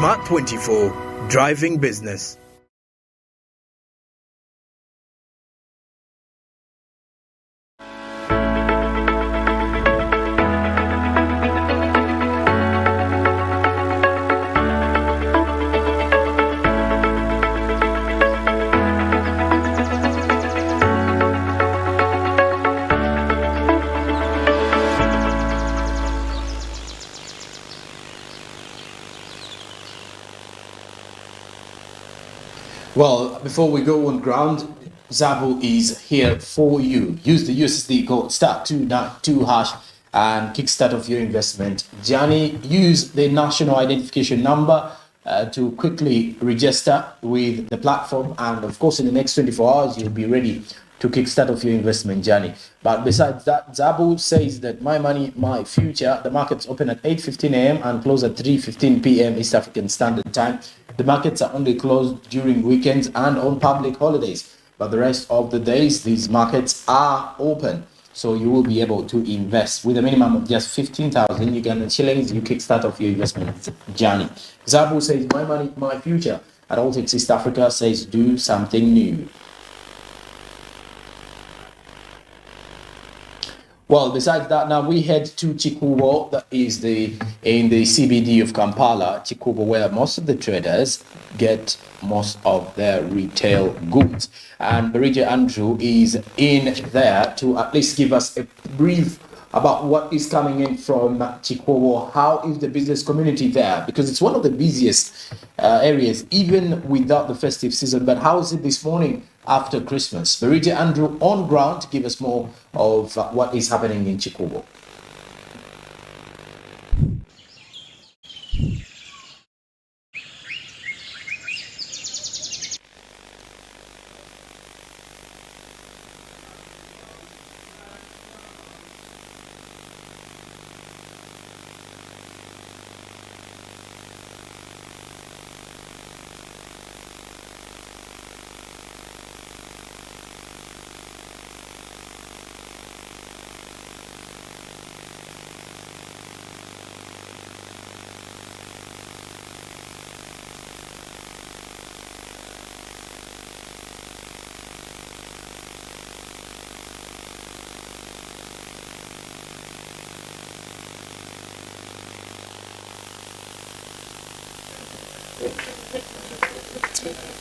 Smart 24, driving business. Well, before we go on ground, Zabu is here for you. Use the USSD code *292# and kickstart of your investment journey. Use the national identification number to quickly register with the platform, and of course in the next 24 hours you'll be ready to kickstart of your investment journey. But besides that, Zabu says that my money, my future. The markets open at 8:15 a.m. and close at 3:15 p.m. East African Standard Time. The markets are only closed during weekends and on public holidays, but the rest of the days these markets are open, so you will be able to invest with a minimum of just 15,000 Ugandan shillings. You kickstart off your investment journey. Zabu says my money, my future. At Alltex East Africa says do something new. Well, besides that, now we head to Chikubo, that is in the CBD of Kampala, Chikubo, where most of the traders get most of their retail goods. And Barija Andrew is in there to at least give us a brief about what is coming in from Chikubo. How is the business community there? Because it's one of the busiest areas, even without the festive season. But how is it this morning after Christmas? Barija Andrew on ground to give us more of what is happening in Chikubo.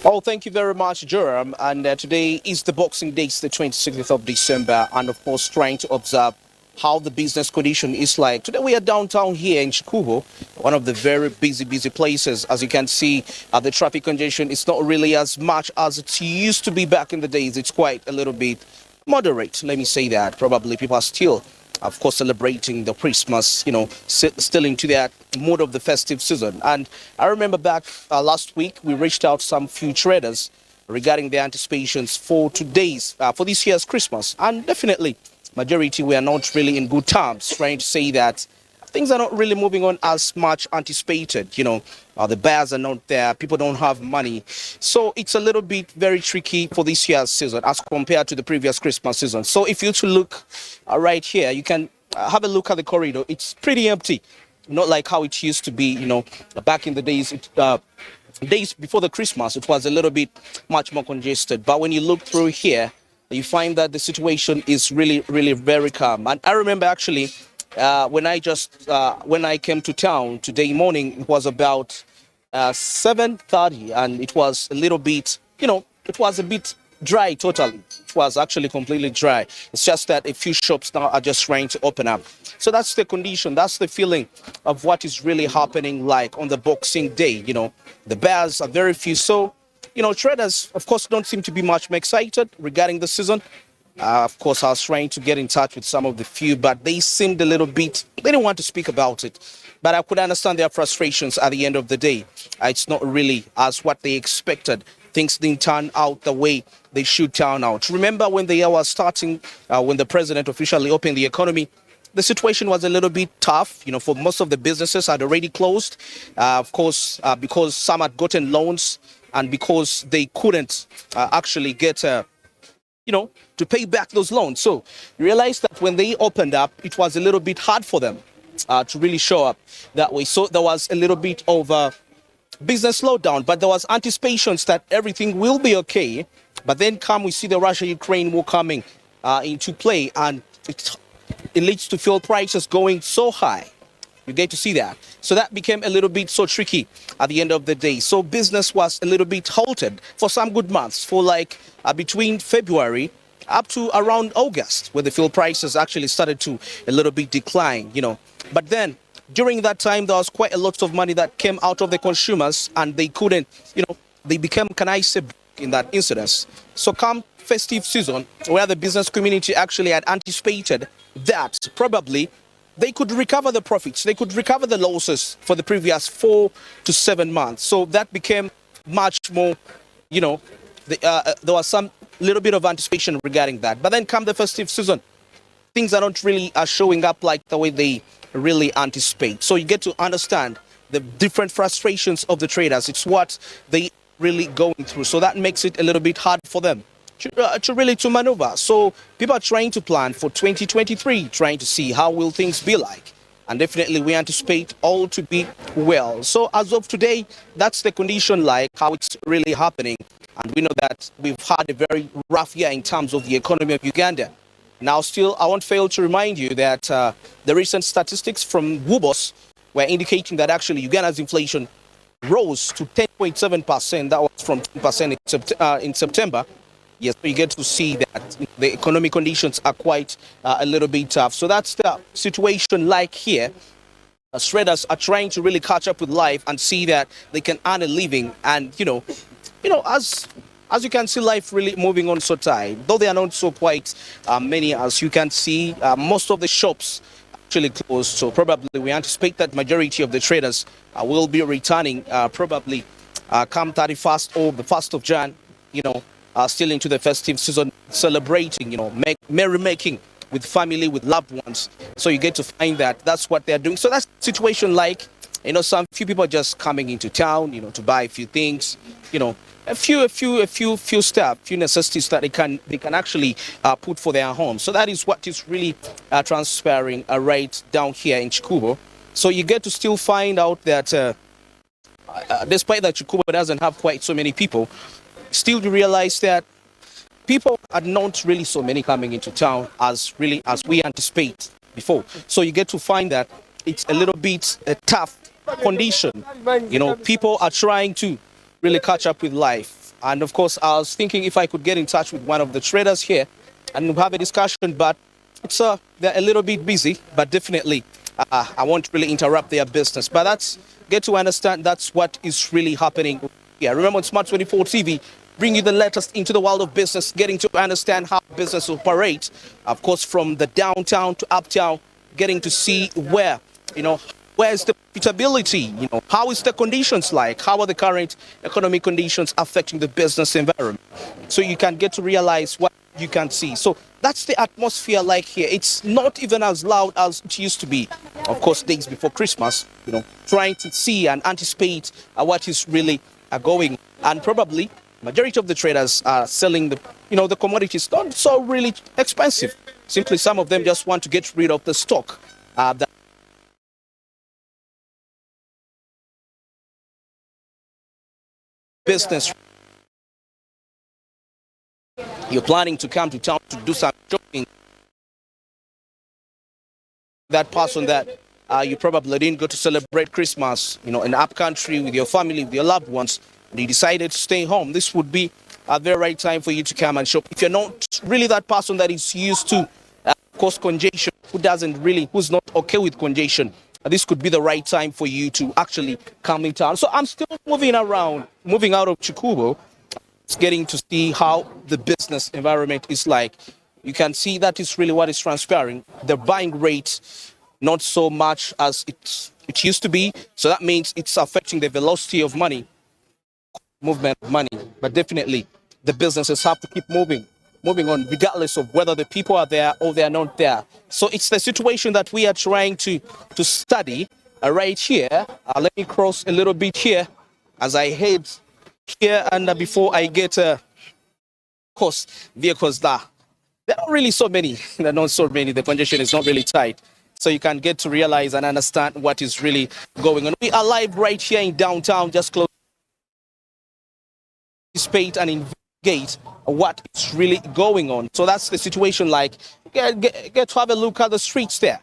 Oh, thank you very much, Jerome. And today is the Boxing Day, the 26th of December, and of course trying to observe how the business condition is like. Today we are downtown here in Chikubo, one of the very busy places. As you can see, the traffic congestion is not really as much as it used to be back in the days. It's quite a little bit moderate, let me say that. Probably people are still, of course, celebrating the Christmas, still into that mood of the festive season. And I remember back last week, we reached out to some few traders regarding their anticipations for for this year's Christmas. And definitely, majority were not really in good terms, trying to say that things are not really moving on as much anticipated. The buyers are not there, people don't have money. So it's a little bit very tricky for this year's season as compared to the previous Christmas season. So if you to look right here, you can have a look at the corridor. It's pretty empty, not like how it used to be, back in the days. Days before the Christmas, it was a little bit much more congested. But when you look through here, you find that the situation is really very calm. And I remember actually when I came to town today morning, it was about 7:30, and it was a little bit, it was a bit dry totally. It was actually completely dry. It's just that a few shops now are just trying to open up. So that's the condition, that's the feeling of what is really happening like on the Boxing Day. The buyers are very few. So, traders, of course, don't seem to be much more excited regarding the season. Of course, I was trying to get in touch with some of the few, but they seemed a little bit, they didn't want to speak about it. But I could understand their frustrations at the end of the day. It's not really as what they expected. Things didn't turn out the way they should turn out. Remember when the year was starting, when the president officially opened the economy, the situation was a little bit tough. For most of the businesses had already closed. Of course, because some had gotten loans and because they couldn't actually get to pay back those loans. So you realize that when they opened up, it was a little bit hard for them to really show up that way. So there was a little bit of business slowed down, but there was anticipations that everything will be okay. But then we see the Russia-Ukraine war coming into play, and it leads to fuel prices going so high. You get to see that. So that became a little bit so tricky at the end of the day. So business was a little bit halted for some good months, for like between February up to around August, where the fuel prices actually started to a little bit decline, But then during that time, there was quite a lot of money that came out of the consumers, and they couldn't, they became, can I say, in that incidence. So come festive season, where the business community actually had anticipated that probably they could recover the profits, they could recover the losses for the previous 4 to 7 months. So that became much more, there was some little bit of anticipation regarding that. But then come the festive season, things are not really showing up like the way they really anticipate. So you get to understand the different frustrations of the traders. It's what they really going through. So that makes it a little bit hard for them to maneuver. So people are trying to plan for 2023, trying to see how will things be like. And definitely we anticipate all to be well. So as of today, that's the condition, like how it's really happening. And we know that we've had a very rough year in terms of the economy of Uganda. Now, still, I won't fail to remind you that the recent statistics from WUBOS were indicating that actually Uganda's inflation rose to 10.7%. That was from 10% in September. Yes, you get to see that the economic conditions are quite a little bit tough. So that's the situation like here. Traders are trying to really catch up with life and see that they can earn a living. And, as you can see, life really moving on so tight. Though they are not so quite many, as you can see, most of the shops actually closed. So probably we anticipate that majority of the traders will be returning probably come 31st or the 1st of Jan, still into the festive season, celebrating, merrymaking with family, with loved ones. So you get to find that that's what they're doing. So that's the situation like, some few people are just coming into town, to buy a few things, a few stuff, few necessities that they can actually put for their home. So that is what is really transpiring right down here in Chikubo. So you get to still find out that despite that Chikubo doesn't have quite so many people, still you realize that people are not really so many coming into town as we anticipate before. So you get to find that it's a little bit a tough condition. People are trying to really catch up with life. And of course, I was thinking if I could get in touch with one of the traders here and have a discussion, but it's they're a little bit busy, but definitely I won't really interrupt their business. But get to understand that's what is really happening. Yeah, remember on Smart 24 TV, bring you the latest into the world of business, getting to understand how business operates, of course, from the downtown to uptown, getting to see where is the profitability, how is the conditions like, how are the current economic conditions affecting the business environment. So you can get to realize what you can see. So that's the atmosphere like here. It's not even as loud as it used to be, of course, days before Christmas, trying to see and anticipate what is really going. And probably majority of the traders are selling the commodities not so really expensive. Simply some of them just want to get rid of the stock that business. You're planning to come to town to do some shopping. That person that you probably didn't go to celebrate Christmas, in up country with your family, with your loved ones, and you decided to stay home. This would be a very right time for you to come and shop. If you're not really that person that is used to cause congestion, who's not okay with congestion, this could be the right time for you to actually come in town. So I'm still moving around, moving out of Chikubo, getting to see how the business environment is like. You can see that is really what is transpiring. The buying rate, not so much as it used to be. So that means it's affecting the velocity of money, movement of money. But definitely the businesses have to keep moving on, regardless of whether the people are there or they are not there. So it's the situation that we are trying to study right here. Let me cross a little bit here as I head here, and before I get course vehicles there. There are not really so many. There are not so many. The congestion is not really tight. so you can get to realize and understand what is really going on. We are live right here in downtown, just close to participate and investigate what is really going on. So that's the situation. Like, get to have a look at the streets there.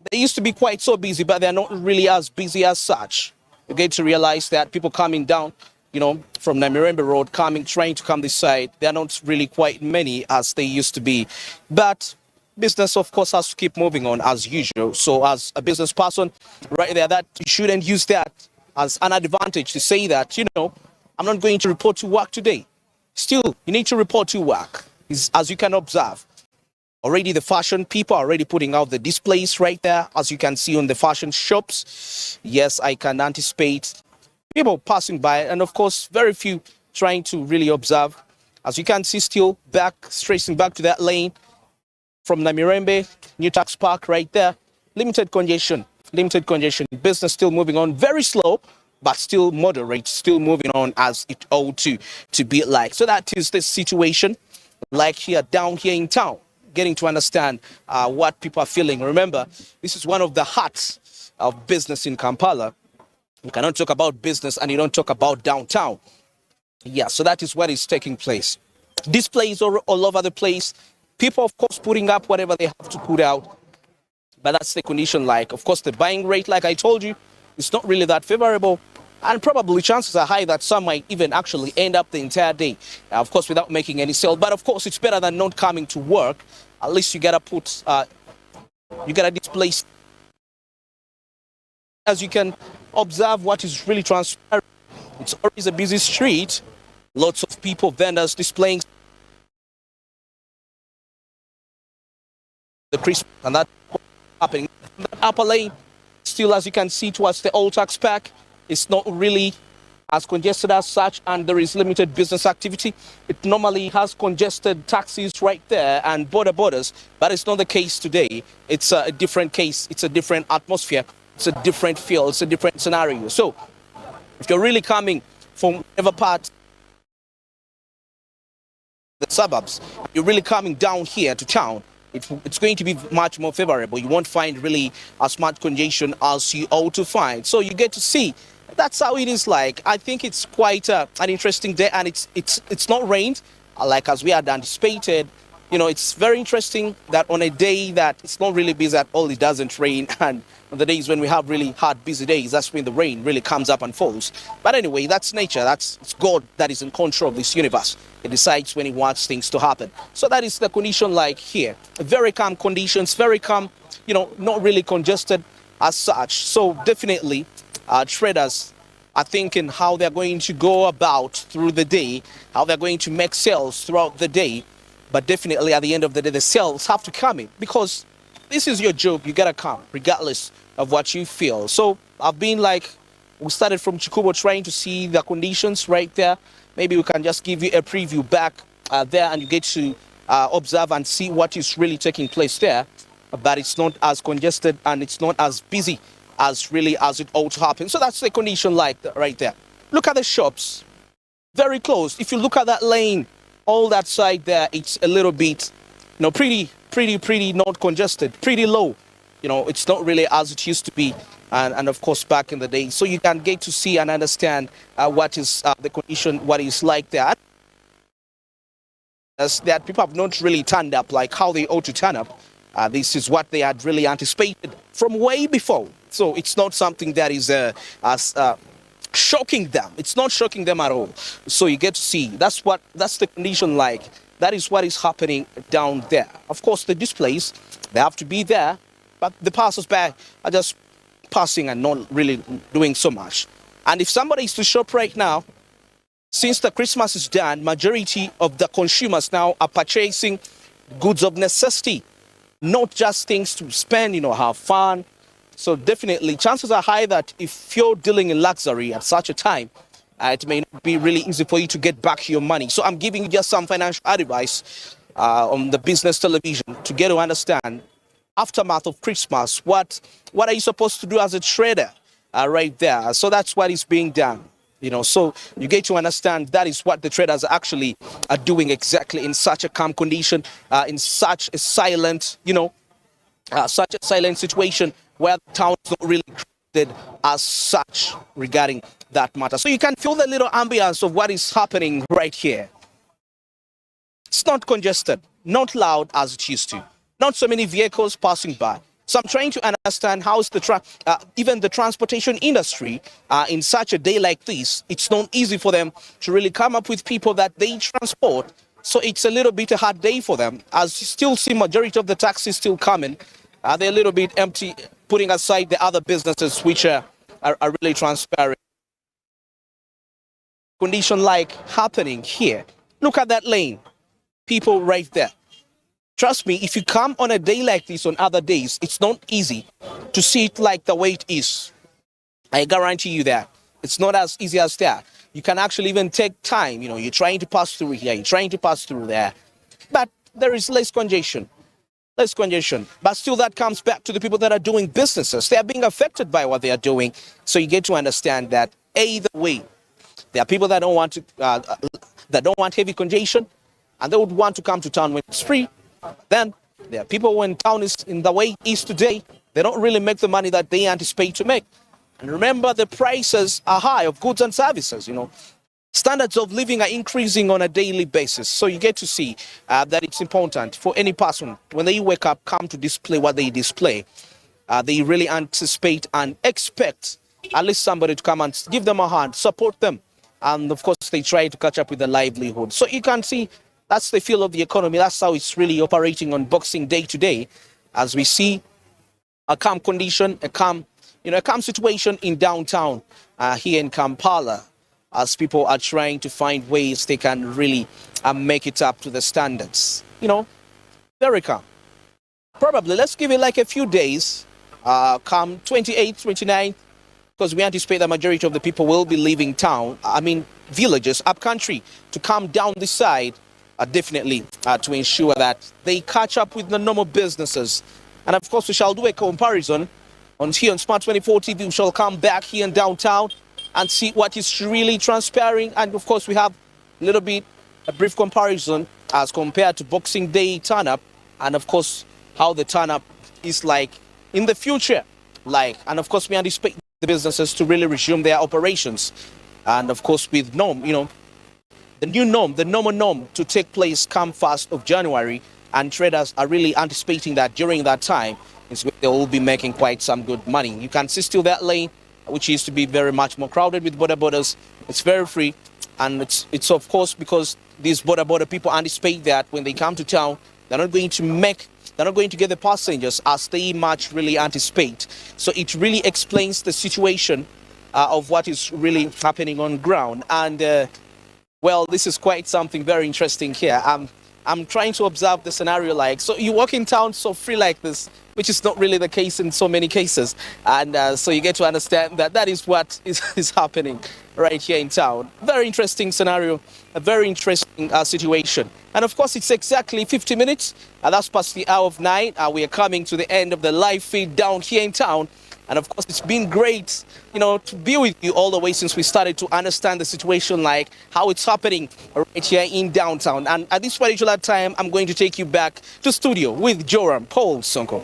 They used to be quite so busy, but they're not really as busy as such. You get to realize that people coming down, from Namirembe Road, trying to come this side, they're not really quite many as they used to be. But business, of course, has to keep moving on as usual. So as a business person right there, that you shouldn't use that as an advantage to say that, I'm not going to report to work today. Still, you need to report to work, as you can observe. Already the fashion people are already putting out the displays right there, as you can see on the fashion shops. Yes, I can anticipate people passing by, and of course, very few trying to really observe. As you can see, still tracing back to that lane from Namirembe, New Tax Park right there. Limited congestion. Business still moving on, very slow, but still moderate, still moving on as it ought to be like. So that is the situation like down here in town. Getting to understand what people are feeling. Remember, this is one of the hearts of business in Kampala. You cannot talk about business and you don't talk about downtown. Yeah, so that is what is taking place. Displays all over the place. People, of course, putting up whatever they have to put out. But that's the condition. Like, of course, the buying rate, like I told you, is not really that favorable. And probably chances are high that some might even actually end up the entire day, of course, without making any sale. But of course, it's better than not coming to work. At least you gotta display. As you can observe, what is really transpiring. It's always a busy street. Lots of people, vendors displaying the Christmas, and that's happening. The upper lane, still, as you can see, towards the old tax pack. It's not really as congested as such, and there is limited business activity. It normally has congested taxis right there and borders, but it's not the case today. It's a different case. It's a different atmosphere. It's a different feel. It's a different scenario. So if you're really coming from whatever part, the suburbs, you're really coming down here to town, it's going to be much more favorable. You won't find really as much congestion as you ought to find. So you get to see. That's how it is like. I think it's quite an interesting day, and it's not rained like as we had anticipated. It's very interesting that on a day that it's not really busy at all, it doesn't rain, and on the days when we have really hard, busy days, that's when the rain really comes up and falls. But anyway, that's nature. It's God that is in control of this universe. He decides when he wants things to happen. So that is the condition like here. Very calm conditions, very calm, not really congested as such. So definitely, traders are thinking how they're going to go about through the day, how they're going to make sales throughout the day. But definitely at the end of the day, the sales have to come in, because this is your job. You gotta come regardless of what you feel. So I've been we started from Chikubo trying to see the conditions right there. Maybe we can just give you a preview back there, and you get to observe and see what is really taking place there. But it's not as congested and it's not as busy as it ought to happen. So that's the condition right there. Look at the shops, very close. If you look at that lane, all that side there, it's a little bit, pretty not congested, pretty low. It's not really as it used to be, and of course back in the day. So you can get to see and understand what is the condition, what is like there. As that people have not really turned up like how they ought to turn up. This is what they had really anticipated from way before. So it's not something that is shocking them. It's not shocking them at all. So you get to see that's the condition like. That is what is happening down there. Of course, the displays, they have to be there, but the passers-by are just passing and not really doing so much. And if somebody is to shop right now, since the Christmas is done, majority of the consumers now are purchasing goods of necessity, not just things to spend, have fun. So definitely, chances are high that if you're dealing in luxury at such a time, it may not be really easy for you to get back your money. So I'm giving you just some financial advice on the business television to get to understand aftermath of Christmas. What are you supposed to do as a trader right there? So that's what is being done. So you get to understand that is what the traders actually are doing exactly in such a calm condition, in such a silent, such a silent situation where the town is not really crowded as such regarding that matter. So you can feel the little ambience of what is happening right here. It's not congested, not loud as it used to, not so many vehicles passing by. So I'm trying to understand how is even the transportation industry in such a day like this. It's not easy for them to really come up with people that they transport. So it's a little bit a hard day for them. As you still see, majority of the taxis still coming. They're a little bit empty, putting aside the other businesses which are really transparent. Condition like happening here. Look at that lane. People right there. Trust me, if you come on a day like this on other days, it's not easy to see it like the way it is. I guarantee you that. It's not as easy as that. You can actually even take time. You know, you're trying to pass through here, you're trying to pass through there. But there is less congestion. Less congestion. But still that comes back to the people that are doing businesses. They are being affected by what they are doing. So you get to understand that either way, there are people that don't want heavy congestion, and they would want to come to town when it's free. Then there are people when town is in the way it is today, they don't really make the money that they anticipate to make. And remember, the prices are high of goods and services. You know, standards of living are increasing on a daily basis. So you get to see that it's important for any person when they wake up, come to display what they display. They really anticipate and expect at least somebody to come and give them a hand, support them. And of course, they try to catch up with their livelihood. So you can see that's the feel of the economy. That's how it's really operating on Boxing Day today, as we see a calm condition, a calm situation in downtown here in Kampala, as people are trying to find ways they can really make it up to the standards. You know, very calm. Probably, let's give it like a few days, come 28th, 29th, because we anticipate the majority of the people will be leaving town, villages, upcountry, to come down this side, definitely to ensure that they catch up with the normal businesses. And of course, we shall do a comparison here on Smart 24 TV. We shall come back here in downtown and see what is really transpiring. And of course, we have a brief comparison as compared to Boxing Day turn-up, and of course, how the turn-up is like in the future. And of course, we anticipate the businesses to really resume their operations. And of course, with the new norm, the normal norm to take place come 1st of January, and traders are really anticipating that during that time they will be making quite some good money. You can see still that lane, which used to be very much more crowded with borders. It's very free, and it's of course because these border people anticipate that when they come to town, they're not going to get the passengers as they much really anticipate. So it really explains the situation of what is really happening on ground. And well, this is quite something very interesting here. I'm trying to observe the scenario so you walk in town so free like this, which is not really the case in so many cases. And so you get to understand that is what is happening right here in town. Very interesting scenario, a very interesting situation. And of course, it's exactly 50 minutes. That's past the hour of 9. We are coming to the end of the live feed down here in town. And of course, it's been great, to be with you all the way since we started to understand the situation, like how it's happening right here in downtown. And at this particular time, I'm going to take you back to studio with Joram Paul Sonko.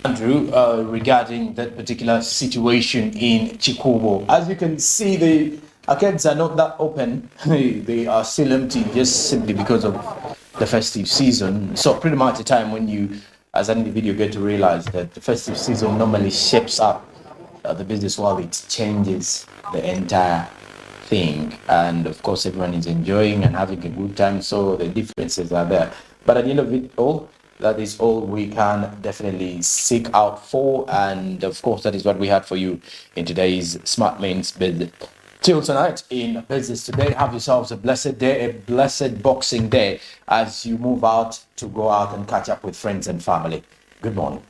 Andrew, regarding that particular situation in Chikubo, as you can see, the arcades are not that open. They are still empty just simply because of the festive season. So pretty much the time when you, as an individual, get to realize that the festive season normally shapes up the business world. It changes the entire thing, and of course everyone is enjoying and having a good time, so the differences are there. But at the end of it all, that is all we can definitely seek out for, and of course that is what we had for you in today's Smart Lanes Business. Till tonight in Business Today, have yourselves a blessed day, a blessed Boxing Day as you move out to go out and catch up with friends and family. Good morning.